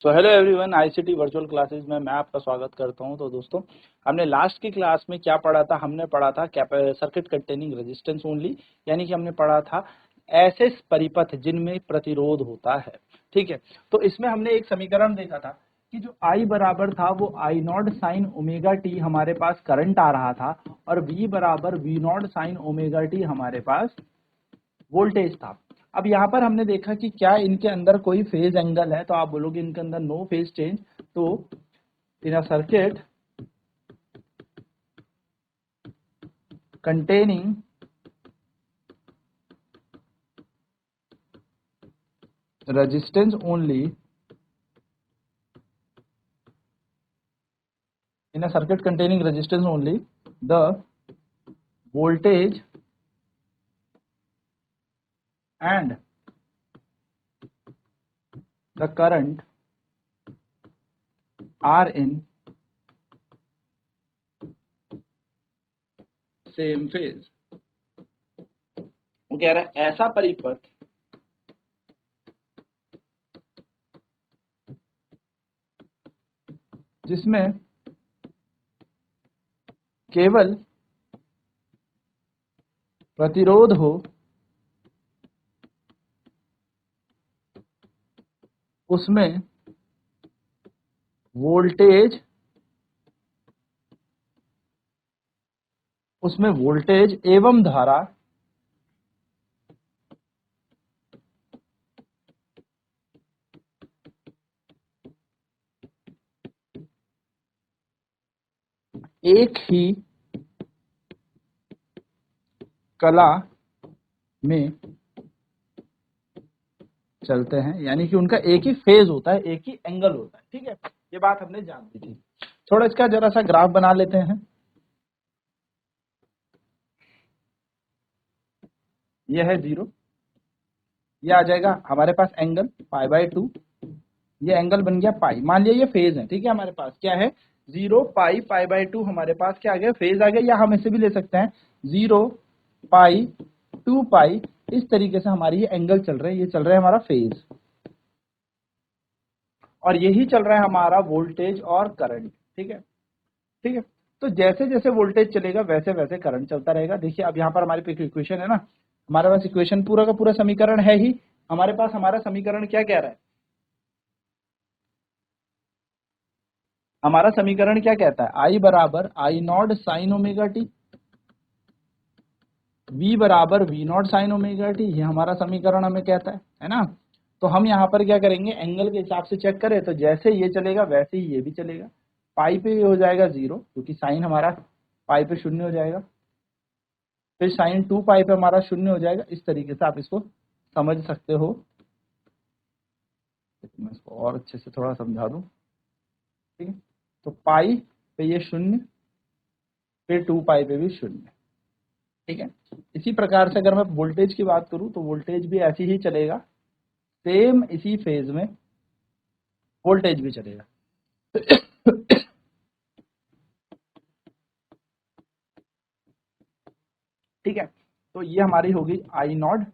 So hello everyone, ICT virtual classes में मैं आपका स्वागत करता हूं। तो दोस्तों, हमने लास्ट की क्लास में क्या पढ़ा था? हमने पढ़ा था सर्किट कंटेनिंग रेजिस्टेंस ओनली, यानी कि हमने पढ़ा था ऐसे परिपथ जिनमें प्रतिरोध होता है। ठीक है, तो इसमें हमने एक समीकरण देखा था कि जो I बराबर था वो I not sine omega T हमारे पास करंट आ रहा था, और V बराबर V not sine omega T हमारे पास वोल्टेज था। अब यहाँ पर हमने देखा कि क्या इनके अंदर कोई फेज एंगल है, तो आप बोलोगे इनके अंदर नो फेज चेंज। तो in a circuit containing resistance only, in a circuit containing resistance only, the voltage and the current are in same phase। वो कह रहा है ऐसा परिपथ जिसमें केवल प्रतिरोध हो, उसमें वोल्टेज एवं धारा एक ही कला में चलते हैं, यानी कि उनका एक ही फेज होता है, एक ही एंगल होता है। ठीक है, ये बात हमने जान ली थी। थोड़ा इसका जरा सा ग्राफ बना लेते हैं। ये है 0, ये आ जाएगा हमारे पास एंगल π/2, ये एंगल बन गया पाई। मान लिया ये फेज है। ठीक है, हमारे पास क्या है 0 पाई π/2 हमारे पास क्या आ गया, फेज आ गया। या हम इसे भी ले सकते हैं 0 पाई 2 पाई। इस तरीके से हमारी ये एंगल चल रहे हैं, ये चल रहा है हमारा फेज, और यही चल रहा है हमारा वोल्टेज और करंट। ठीक है, ठीक है। तो जैसे जैसे वोल्टेज चलेगा वैसे वैसे करंट चलता रहेगा। देखिए, अब यहाँ पर हमारे पास इक्वेशन है ना, हमारे पास इक्वेशन पूरा का पूरा समीकरण है ही हमारे पास। हमारा समीकरण क्या कह रहा है? हमारा समीकरण क्या कहता है? आई बराबर I not sine omega T, V बराबर V not sine omega T, ये हमारा समीकरण हमें कहता है ना। तो हम यहाँ पर क्या करेंगे, एंगल के हिसाब से चेक करें तो जैसे ये चलेगा वैसे ही ये भी चलेगा। पाई पे हो जाएगा 0, क्योंकि साइन हमारा पाई पे 0 हो जाएगा, फिर साइन 2 पाई पे हमारा 0 हो जाएगा। इस तरीके से आप इसको समझ सकते हो। मैं इसको और अच्छे से थोड़ा समझा दूं। ठीक है, तो पाई पे ये 0, फिर 2 पाई पे भी 0। ठीक है, इसी प्रकार से अगर मैं वोल्टेज की बात करूं तो वोल्टेज भी ऐसे ही चलेगा, सेम इसी फेज में वोल्टेज भी चलेगा। ठीक है, तो ये हमारी हो गई आई नॉट,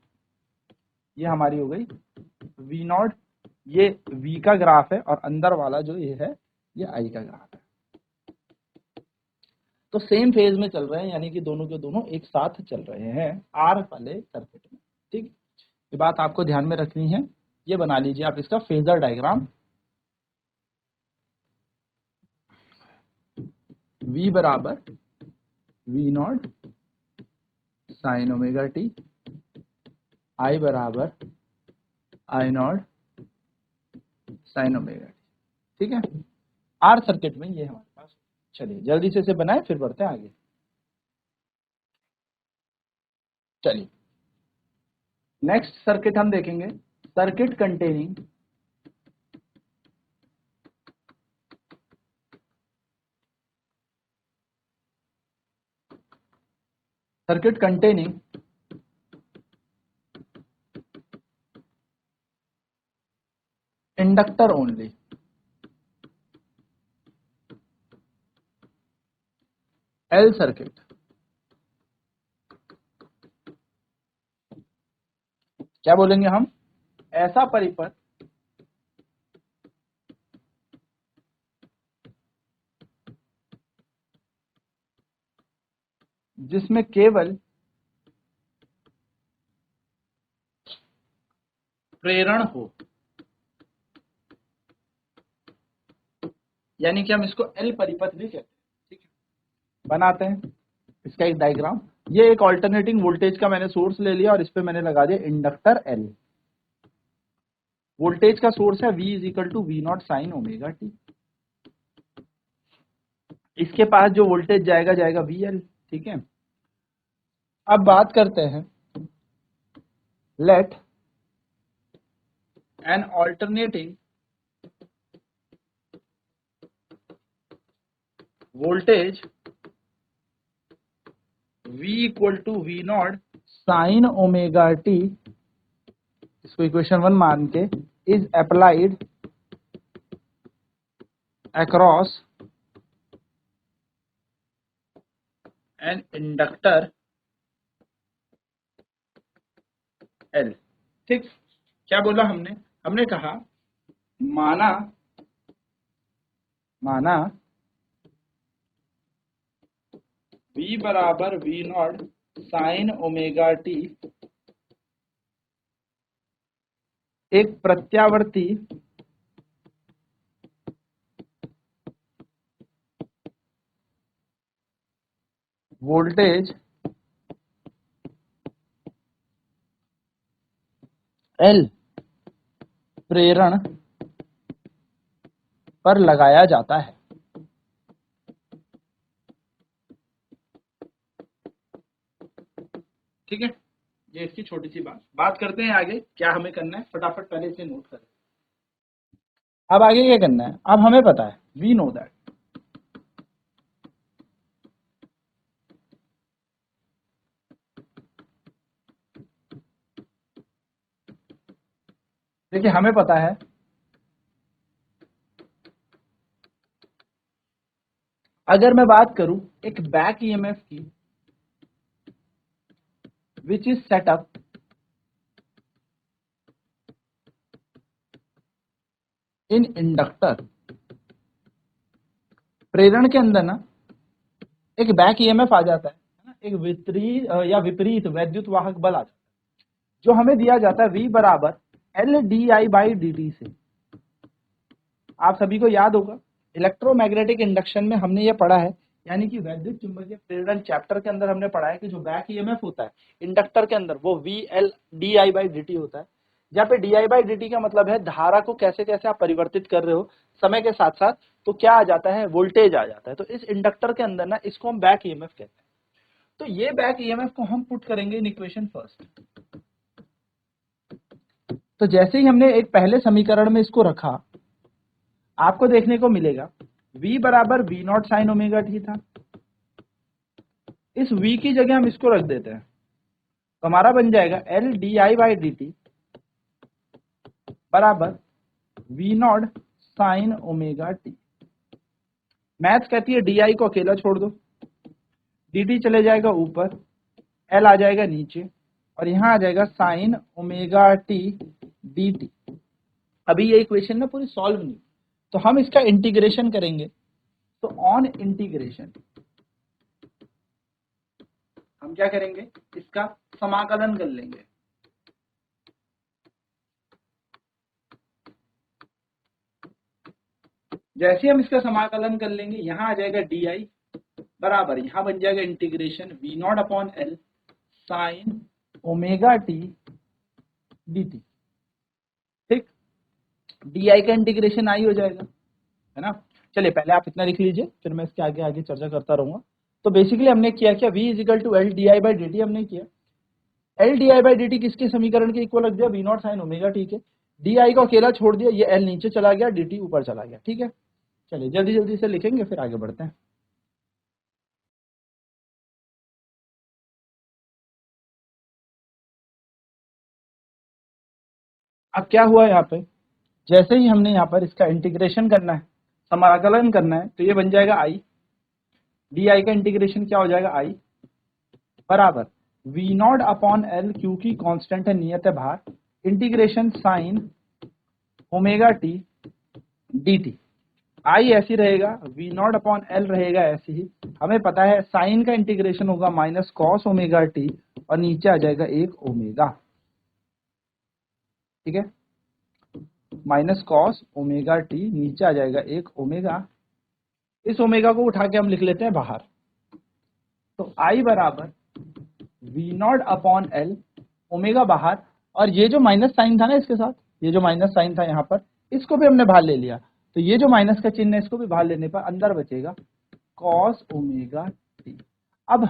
ये हमारी हो गई वी नॉट। ये वी का ग्राफ है, और अंदर वाला जो ये है ये आई का ग्राफ है। तो सेम फेज में चल रहे हैं, यानी कि दोनों के दोनों एक साथ चल रहे हैं आर वाले सर्किट में। ठीक, ये बात आपको ध्यान में रखनी है। ये बना लीजिए आप इसका फेजर डायग्राम। V बराबर V not sine omega T, I बराबर I not sine omega T. ठीक है, आर सर्किट में ये हमारे पास। चलिए जल्दी से इसे बनाए, फिर बढ़ते हैं आगे। चलिए नेक्स्ट सर्किट हम देखेंगे, circuit containing inductor only. L circuit. क्या बोलेंगे हम? ऐसा परिपथ जिसमें केवल प्रेरण हो, यानी कि हम इसको एल परिपथ भी कहते हैं। ठीक है, बनाते हैं इसका एक डायग्राम। ये एक ऑल्टरनेटिंग वोल्टेज का मैंने सोर्स ले लिया और इस पे मैंने लगा दिया इंडक्टर एल। वोल्टेज का सोर्स है V is equal to V not sine omega T. इसके पास जो वोल्टेज जाएगा जाएगा VL। ठीक है, अब बात करते हैं, let an alternating voltage V equal to V not sine omega T, इसको इक्वेशन 1 मान के, is applied across an inductor L। ठीक, क्या बोला हमने? हमने कहा माना V बराबर V not sine omega T एक प्रत्यावर्ती वोल्टेज L प्रेरण पर लगाया जाता है। ठीक है, ये इसकी छोटी सी बात करते हैं आगे क्या हमें करना है, फटाफट पहले इसे नोट करें। अब आगे क्या करना है? अब हमें पता है, वी नो दैट देखिए हमें पता है अगर मैं बात करूं एक बैक ईएमएफ की which is setup in inductor, प्रेरण के अंदर ना एक बैक ईएमएफ आ जाता है ना, एक विपरीत वैद्युत वाहक बल आ जाता है जो हमें दिया जाता है V बराबर L D I by D T से। आप सभी को याद होगा इलेक्ट्रोमैग्नेटिक इंडक्शन में हमने ये पढ़ा है, यानी कि वैद्युत चुंबकीय प्रेरण चैप्टर के अंदर हमने पढ़ा है कि जो बैक ईएमएफ होता है इंडक्टर के अंदर वो V L D I by D T होता है। जहाँ पे D I by D T का मतलब है धारा को कैसे कैसे आप परिवर्तित कर रहे हो समय के साथ साथ, तो क्या आ जाता है, वोल्टेज आ जाता है। तो इस इंडक्टर के अंदर ना इसको हम बैक ईएमएफ कहते हैं। तो ये बैक ईएमएफ को हम पुट करेंगे इन इक्वेशन फर्स्ट। तो जैसे ही हमने एक पहले समीकरण में इसको रखा, आपको देखने को मिलेगा V बराबर V not sine omega T था। इस V की जगह हम इसको रख देते हैं तो हमारा बन जाएगा L D I by D T बराबर V not sine omega T. Math कहती है डी आई को अकेला छोड़ दो, डी टी चले जाएगा ऊपर, एल आ जाएगा नीचे और यहां आ जाएगा sign omega T D T. अभी ये इक्वेशन ना पूरी सॉल्व नहीं, तो हम इसका इंटीग्रेशन करेंगे। तो ऑन इंटीग्रेशन हम क्या करेंगे, इसका समाकलन कर लेंगे। जैसे हम इसका समाकलन कर लेंगे यहां आ जाएगा डी आई बराबर, यहां बन जाएगा integration V not upon L sine omega T D T. ठीक, डी आई का इंटीग्रेशन आई हो जाएगा, है ना। चलिए पहले आप इतना लिख लीजिए, फिर मैं इसके आगे आगे चर्चा करता रहूंगा। तो बेसिकली हमने किया क्या, v is equal to L D I by D T हमने किया। L D I by D T किसके समीकरण के इक्वल रख दिया, V not sine omega T के। डी आई को अकेला छोड़ दिया, ये एल नीचे चला गया, डी टी ऊपर चला गया। ठीक है, चलिए जल्दी जल्दी से लिखेंगे फिर आगे बढ़ते हैं। अब क्या हुआ यहाँ पे, जैसे ही हमने यहाँ पर इसका इंटीग्रेशन करना है, समाकलन करना है, तो ये बन जाएगा आई, डी आई का इंटीग्रेशन क्या हो जाएगा आई बराबर वी नॉट अपॉन एल, क्योंकि कांस्टेंट है, नियत है भार, integration sine omega T D T. I ऐसी रहेगा, वी नॉट अपॉन एल रहेगा ऐसी ही। हमें पता है साइन का इंटीग्रेशन होगा माइनस कॉस ओमेगा टी और नीचे आ जाएगा एक ओमेगा, ठीक है, माइनस कॉस ओमेगा टी नीचे आ जाएगा एक ओमेगा। इस ओमेगा को उठा के हम लिख लेते हैं बाहर, तो आई बराबर V not upon L, omega बाहर, और ये जो माइनस साइन था ना इसके साथ, ये जो माइनस साइन था यहाँ पर, इसको भी हमने बाहर ले लिया, तो ये जो माइनस का चिन्ह है इसको भी बाहर लेने पर अंदर बचेगा कॉस ओमेगा टी। अब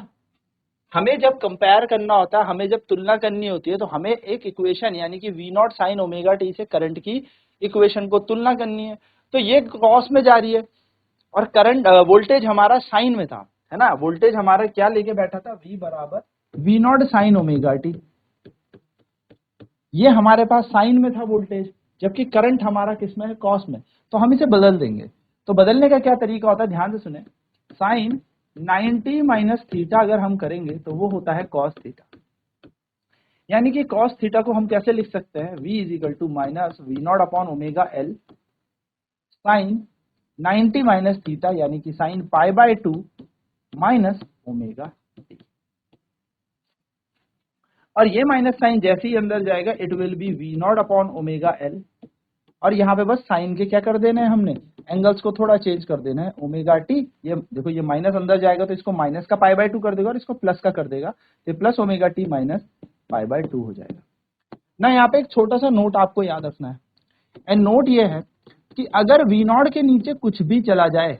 हमें जब कंपेयर करना होता है, हमें जब तुलना करनी होती है, तो हमें एक इक्वेशन यानी कि V not sine omega T से करंट की इक्वेशन को तुलना करनी है। तो ये कॉस में जा रही है और करंट वोल्टेज हमारा साइन में था, है ना, वोल्टेज हमारा क्या लेके बैठा था, वी बराबर V not sine omega T. ये हमारे पास साइन में था वोल्टेज, जबकि करंट हमारा किस में है, कॉस में। तो हम इसे बदल देंगे। तो बदलने का क्या तरीका होता है, ध्यान से सुने। साइन 90 माइनस थीटा अगर हम करेंगे तो वो होता है कॉस थीटा, यानी कि कॉस थीटा को हम कैसे लिख सकते हैं, v is equal to minus V not upon omega L sine 90 minus theta, यानी कि sine pi by 2 minus omega T. और ये माइनस साइन जैसे ही अंदर जाएगा it will be V not upon omega L, और यहाँ पे बस साइन के क्या कर देना है, हमने एंगल्स को थोड़ा चेंज कर देना है, ओमेगा टी। ये देखो ये माइनस अंदर जाएगा तो इसको माइनस का पाई बाय 2 कर देगा और इसको प्लस का कर देगा, तो plus omega T minus pi by 2 हो जाएगा ना। यहाँ पे एक छोटा सा नोट आपको याद रखना है, एंड नोट ये है कि अगर वी नॉट के नीचे कुछ भी चला जाए,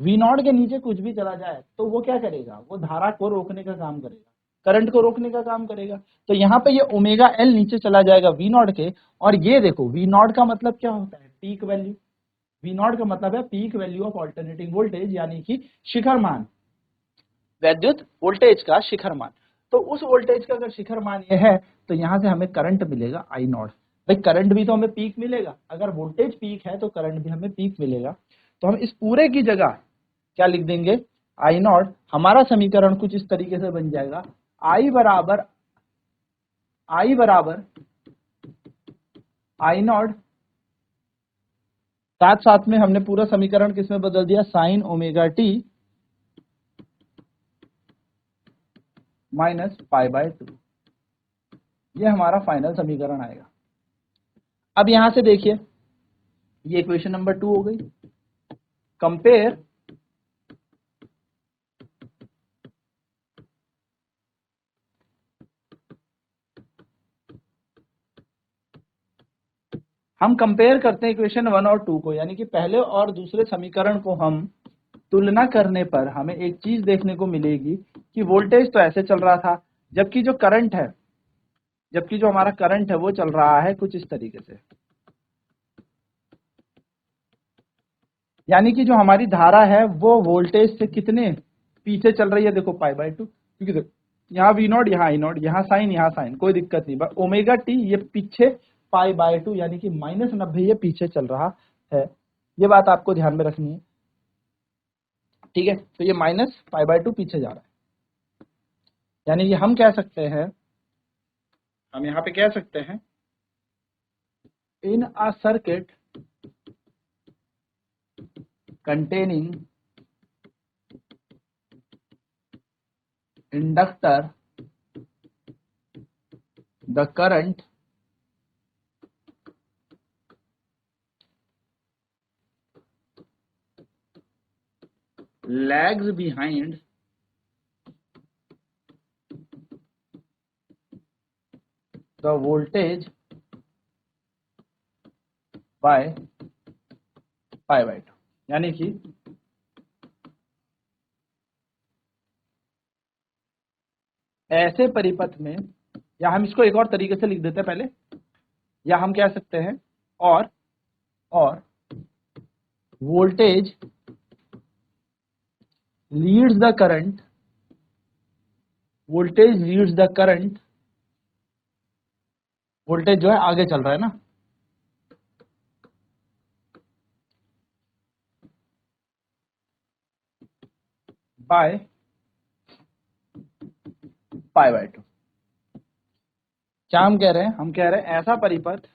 वी नॉट के नीचे कुछ भी चला जाए, तो वो क्या करेगा, वो धारा को रोकने का काम करेगा, करंट को रोकने का काम करेगा। तो यहाँ पे ये ओमेगा एल नीचे चला जाएगा वी नॉट के, और ये देखो वी नॉट का मतलब क्या होता है, पीक वैल्यू। वी नॉट का मतलब है peak value of alternating voltage, यानी कि शिखर मान, वैद्युत वोल्टेज का शिखर मान। तो उस वोल्टेज का अगर शिखर मान ये है, तो यहाँ से हमें करंट मिलेगा आई नॉट। भाई करंट भी तो हमें पीक मिलेगा, अगर वोल्टेज पीक है तो करंट भी हमें पीक मिलेगा। तो हम इस पूरे की जगह क्या लिख देंगे, आई नॉट। हमारा समीकरण कुछ इस तरीके से बन जाएगा, आई बराबर आई नॉट, साथ साथ में हमने पूरा समीकरण किसमें बदल दिया, sign omega T minus pi by 2। ये हमारा फाइनल समीकरण आएगा। अब यहां से देखिए, ये इक्वेशन नंबर 2 हो गई। कंपेयर हम कंपेयर करते हैं इक्वेशन 1 और 2 को, यानी कि पहले और दूसरे समीकरण को हम तुलना करने पर हमें एक चीज देखने को मिलेगी कि वोल्टेज तो ऐसे चल रहा था, जबकि जो करंट है, जबकि जो हमारा करंट है वो चल रहा है कुछ इस तरीके से, यानी कि जो हमारी धारा है वो वोल्टेज से कितने पीछे चल रही है, देखो पाई बाय 2, क्योंकि देखो यहाँ वी नॉट, यहाँ आई नॉट, यहाँ साइन, कोई दिक्कत नहीं, बस ओमेगा टी ये पीछे पाई बाय 2, यानी कि माइनस 90 ये पीछे चल रहा है। ये बात आपको ध्यान में रखनी है, ठीक है। तो ये माइनस पाई बाय 2 पीछे जा रहा है, यानी कि हम कह सकते हैं, हम यहाँ पे कह सकते हैं, in a circuit containing inductor, the current lags behind the voltage by pi by 2, यानी कि ऐसे परिपथ में, या हम इसको एक और तरीके से लिख देते हैं पहले, या हम कह सकते हैं और voltage leads the current, voltage leads the current, voltage जो है आगे चल रहा है ना, बाय पाई बाय 2। क्या हम कह रहे हैं, हम कह रहे हैं ऐसा परिपथ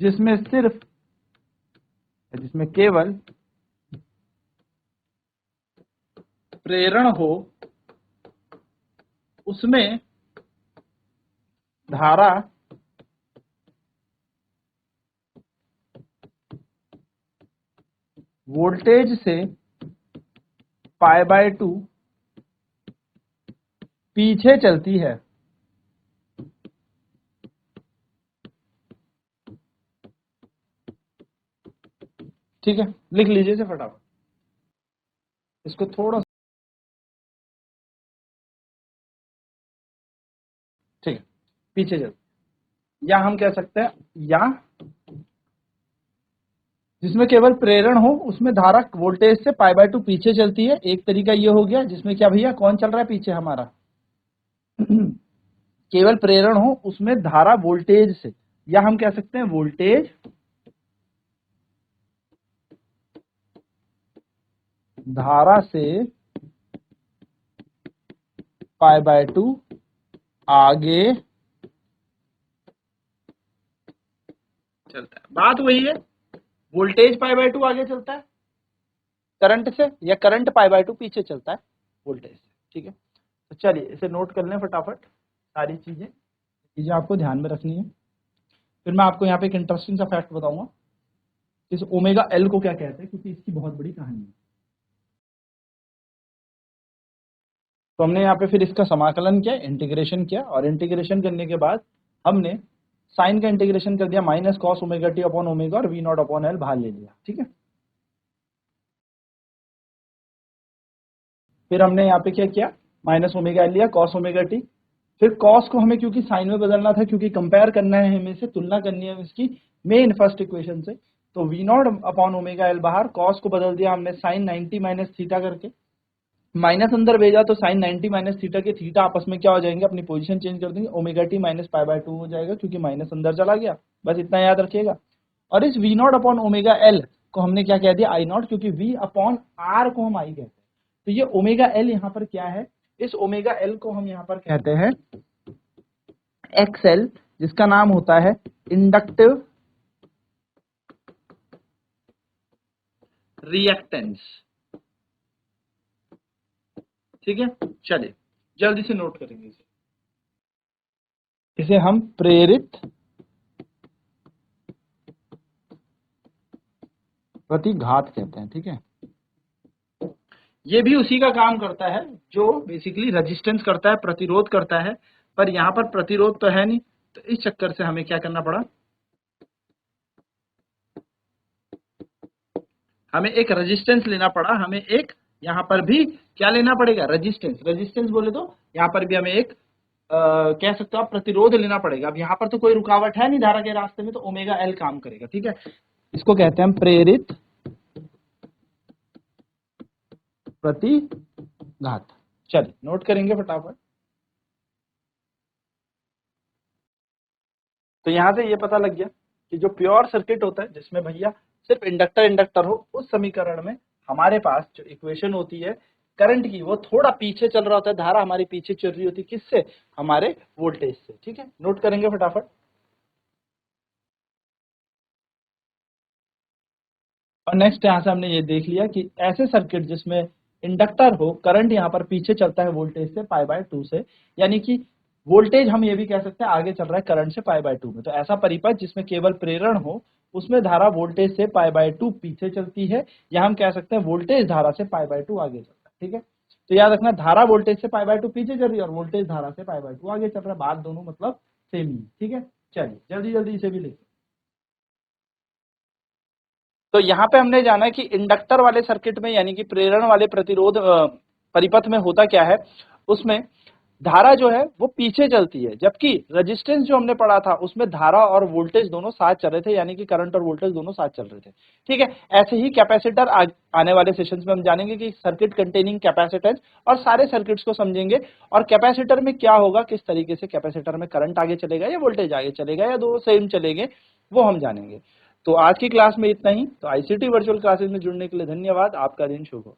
जिसमें केवल प्रेरण हो, उसमें धारा वोल्टेज से π/2 पीछे चलती है। ठीक है, लिख लीजिए इसे फटाफट, इसको थोड़ा, ठीक है, पीछे चलती, या हम कह सकते हैं या जिसमें केवल प्रेरण हो उसमें धारा वोल्टेज से π/2 पीछे चलती है। एक तरीका ये हो गया जिसमें क्या भैया, कौन चल रहा है पीछे हमारा केवल प्रेरण हो उसमें धारा वोल्टेज से, या हम कह सकते हैं वोल्टेज धारा से π/2 आगे चलता है। बात वही है, वोल्टेज π/2 आगे चलता है करंट से, या करंट π/2 पीछे चलता है वोल्टेज से। ठीक है, तो चलिए इसे नोट कर लें फटाफट, सारी चीजें आपको ध्यान में रखनी है। फिर मैं आपको यहाँ पे एक इंटरेस्टिंग सा फैक्ट बताऊंगा, इस ओमेगा एल को क्या कहते हैं, क्योंकि इसकी बहुत बड़ी कहानी है। तो हमने यहाँ पे फिर इसका समाकलन किया, इंटीग्रेशन किया, और इंटीग्रेशन करने के बाद हमने साइन का इंटीग्रेशन कर दिया minus cos omega T upon omega और वी नॉट अपॉन एल बाहर ले लिया। ठीक है, फिर हमने यहाँ पे क्या किया, माइनस ओमेगा एल लिया, कॉस ओमेगा टी, फिर कॉस को हमें क्योंकि साइन में बदलना था, क्योंकि कंपेयर करना है हमें, से तुलना करनी है इसकी मेन फर्स्ट इक्वेशन से, तो V not upon omega L बाहर, कॉस को बदल दिया हमने साइन 90 माइनस थीटा करके, माइनस अंदर भेजा तो साइन 90 माइनस थीटा के थीटा आपस में क्या हो जाएंगे, अपनी पोजीशन चेंज कर देंगे, ओमेगा टी माइनस π/2 हो जाएगा क्योंकि माइनस अंदर चला गया, बस इतना याद रखिएगा। और इस V not upon omega L को हमने क्या कह दिया, आई नॉट, क्योंकि वी अपॉन आर को हम आई कहते हैं। तो ये ओमेगा एल यहाँ पर क्या है, इस ओमेगा एल को हम यहाँ पर कहते हैं एक्सएल, जिसका नाम होता है इंडक्टिव रिएक्टेंस। ठीक है, चलिए जल्दी से नोट करेंगे इसे हम प्रेरित प्रतिघात कहते हैं। ठीक है, ये भी उसी का काम करता है जो बेसिकली रेजिस्टेंस करता है, प्रतिरोध करता है, पर यहाँ पर प्रतिरोध तो है नहीं, तो इस चक्कर से हमें क्या करना पड़ा, हमें एक रेजिस्टेंस लेना पड़ा, हमें एक यहाँ पर भी क्या लेना पड़ेगा, रेजिस्टेंस। रेजिस्टेंस बोले तो यहाँ पर भी हमें एक कह सकते हो आप प्रतिरोध लेना पड़ेगा। अब यहाँ पर तो कोई रुकावट है नहीं धारा के रास्ते में, तो ओमेगा एल काम करेगा। ठीक है, इसको कहते हैं प्रेरित प्रतिघात। चलिए नोट करेंगे फटाफट। तो यहां से ये पता लग गया कि जो प्योर सर्किट होता है जिसमें भैया सिर्फ इंडक्टर इंडक्टर हो, उस समीकरण में हमारे पास जो इक्वेशन होती है करंट की, वो थोड़ा पीछे चल रहा होता है, धारा हमारी पीछे चल रही होती है, किससे, हमारे वोल्टेज से। ठीक है, नोट करेंगे फटाफट। और नेक्स्ट यहां से हमने ये देख लिया कि ऐसे सर्किट जिसमें इंडक्टर हो, करंट यहाँ पर पीछे चलता है वोल्टेज से π/2 से, यानी कि वोल्टेज हम ये भी कह सकते हैं आगे चल रहा है करंट से π/2 में। तो ऐसा परिपथ जिसमें केवल प्रेरण हो, उसमें धारा वोल्टेज से π/2 पीछे चलती है, या हम कह सकते हैं वोल्टेज धारा से π/2 आगे चलता है। ठीक है, तो याद रखना, धारा वोल्टेज से π/2 पीछे चल रही है और वोल्टेज धारा से π/2 आगे चल रहा है, बात दोनों मतलब सेम ही। ठीक है, चलिए जल्दी जल्दी इसे भी लिखिए। तो यहाँ पे हमने जाना कि इंडक्टर वाले सर्किट में, यानी कि प्रेरण वाले प्रतिरोध परिपथ में होता क्या है, उसमें धारा जो है वो पीछे चलती है, जबकि रेजिस्टेंस जो हमने पढ़ा था उसमें धारा और वोल्टेज दोनों साथ चल रहे थे, यानी कि करंट और वोल्टेज दोनों साथ चल रहे थे। ठीक है, ऐसे ही कैपेसिटर आने वाले सेशंस में हम जानेंगे कि सर्किट कंटेनिंग कैपेसिटेंस, और सारे सर्किट्स को समझेंगे, और कैपेसिटर में क्या होगा, किस तरीके से कैपेसिटर में करंट आगे चलेगा या वोल्टेज आगे चलेगा या दो सेम चलेंगे, वो हम जानेंगे। तो आज की क्लास में इतना ही। तो आईसीटी वर्चुअल क्लासेस में जुड़ने के लिए धन्यवाद। आपका दिन शुभ हो।